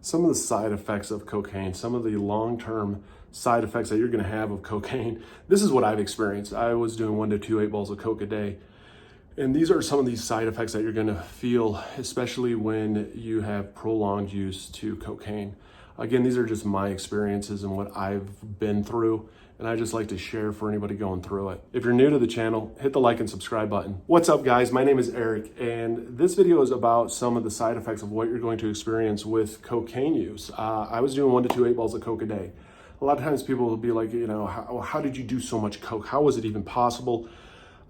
Some of the side effects of cocaine, some of the long-term side effects that you're going to have of cocaine. This is what I've experienced. I was doing 1 to 2 8 balls of coke a day. And these are some of these side effects that you're going to feel, especially when you have prolonged use to cocaine. Again, these are just my experiences and what I've been through, and I just like to share for anybody going through it. If you're new to the channel, hit the like and subscribe button. What's up, guys? My name is Eric, and this video is about some of the side effects of what you're going to experience with cocaine use. I was doing 1 to 2 8 balls of coke a day. A lot of times people will be like, how did you do so much coke? How was it even possible?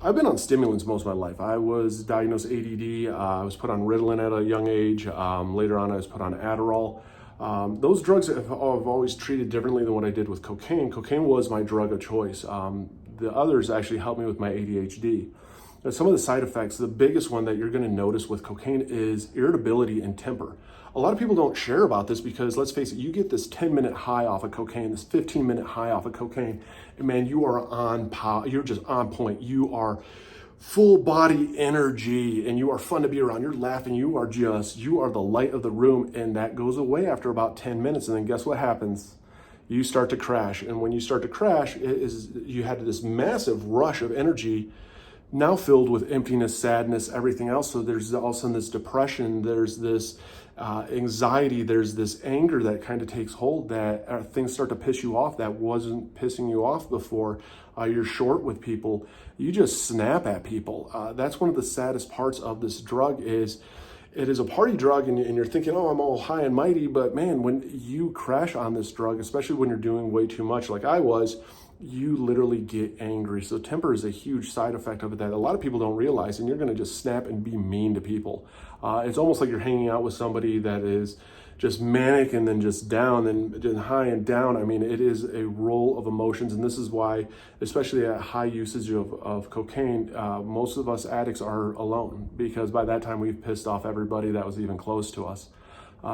I've been on stimulants most of my life. I was diagnosed ADD. I was put on Ritalin at a young age. Later on, I was put on Adderall. Those drugs I've always treated differently than what I did with cocaine. Cocaine was my drug of choice. The others actually helped me with my ADHD. Now, some of the side effects, the biggest one that you're going to notice with cocaine is irritability and temper. A lot of people don't share about this because, let's face it, you get this 10-minute high off of cocaine, this 15-minute high off of cocaine, and man, you are on power. You're just on point. You are full body energy and you are fun to be around. You're laughing. You are the light of the room, and that goes away after about 10 minutes. And then guess what happens? You start to crash. And when you start to crash, you had this massive rush of energy now filled with emptiness, sadness, everything else. So there's all of a sudden this depression, there's this anxiety, there's this anger that kind of takes hold, that things start to piss you off that wasn't pissing you off before. You're short with people. You just snap at people. That's one of the saddest parts of this drug is it is a party drug, and you're thinking, oh, I'm all high and mighty. But man, when you crash on this drug, especially when you're doing way too much like I was, you literally get angry. So temper is a huge side effect of it that a lot of people don't realize, and you're going to just snap and be mean to people. It's almost like you're hanging out with somebody that is just manic and then just down and high and down. I mean, it is a roll of emotions, and this is why, especially at high usage of cocaine, most of us addicts are alone, because by that time we've pissed off everybody that was even close to us.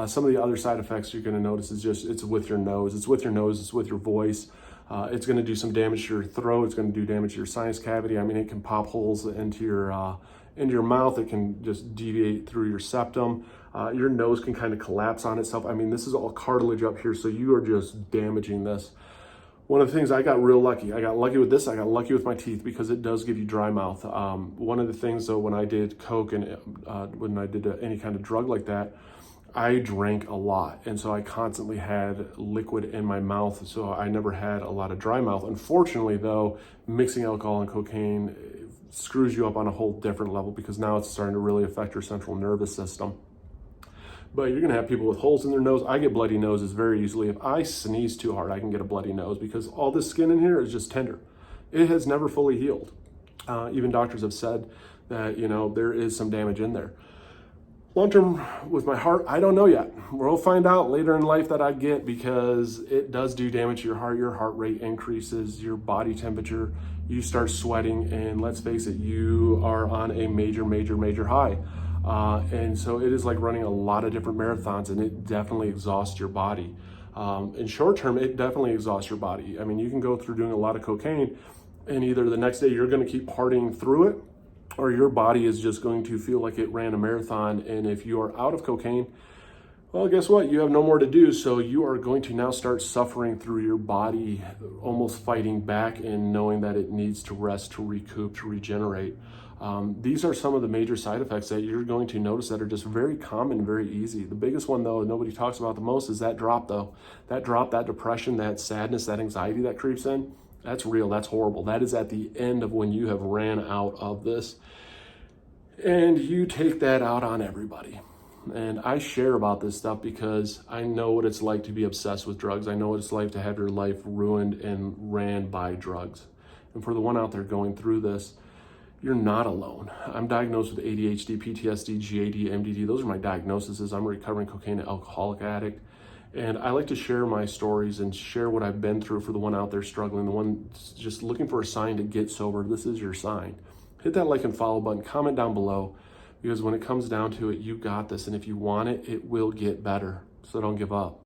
Some of the other side effects you're going to notice is just it's with your nose, it's with your voice. It's going to do some damage to your throat. It's going to do damage to your sinus cavity. I mean, it can pop holes into your mouth. It can just deviate through your septum. Your nose can kind of collapse on itself. I mean, this is all cartilage up here, so you are just damaging this. One of the things, I got real lucky. I got lucky with this. I got lucky with my teeth because it does give you dry mouth. One of the things, though, when I did coke and when I did any kind of drug like that, I drank a lot, and so I constantly had liquid in my mouth, so I never had a lot of dry mouth. Unfortunately, though, mixing alcohol and cocaine screws you up on a whole different level, because now it's starting to really affect your central nervous system. But you're going to have people with holes in their nose. I get bloody noses very easily. If I sneeze too hard, I can get a bloody nose because all this skin in here is just tender. It has never fully healed. Even doctors have said that, there is some damage in there. Long-term with my heart, I don't know yet. We'll find out later in life that I get, because it does do damage to your heart. Your heart rate increases, your body temperature, you start sweating, and let's face it, you are on a major high. And so it is like running a lot of different marathons, and it definitely exhausts your body. In short term, it definitely exhausts your body. I mean, you can go through doing a lot of cocaine, and either the next day you're going to keep partying through it, or your body is just going to feel like it ran a marathon. And if you are out of cocaine, well, guess what? You have no more to do. So you are going to now start suffering through your body, almost fighting back and knowing that it needs to rest, to recoup, to regenerate. These are some of the major side effects that you're going to notice that are just very common, very easy. The biggest one, though, nobody talks about the most, is that drop, though. That drop, that depression, that sadness, that anxiety that creeps in. That's real. That's horrible. That is at the end of when you have ran out of this. And you take that out on everybody. And I share about this stuff because I know what it's like to be obsessed with drugs. I know what it's like to have your life ruined and ran by drugs. And for the one out there going through this, you're not alone. I'm diagnosed with ADHD, PTSD, GAD, MDD. Those are my diagnoses. I'm a recovering cocaine and alcoholic addict. And I like to share my stories and share what I've been through for the one out there struggling, the one just looking for a sign to get sober. This is your sign. Hit that like and follow button, comment down below, because when it comes down to it, you got this. And if you want it, it will get better. So don't give up.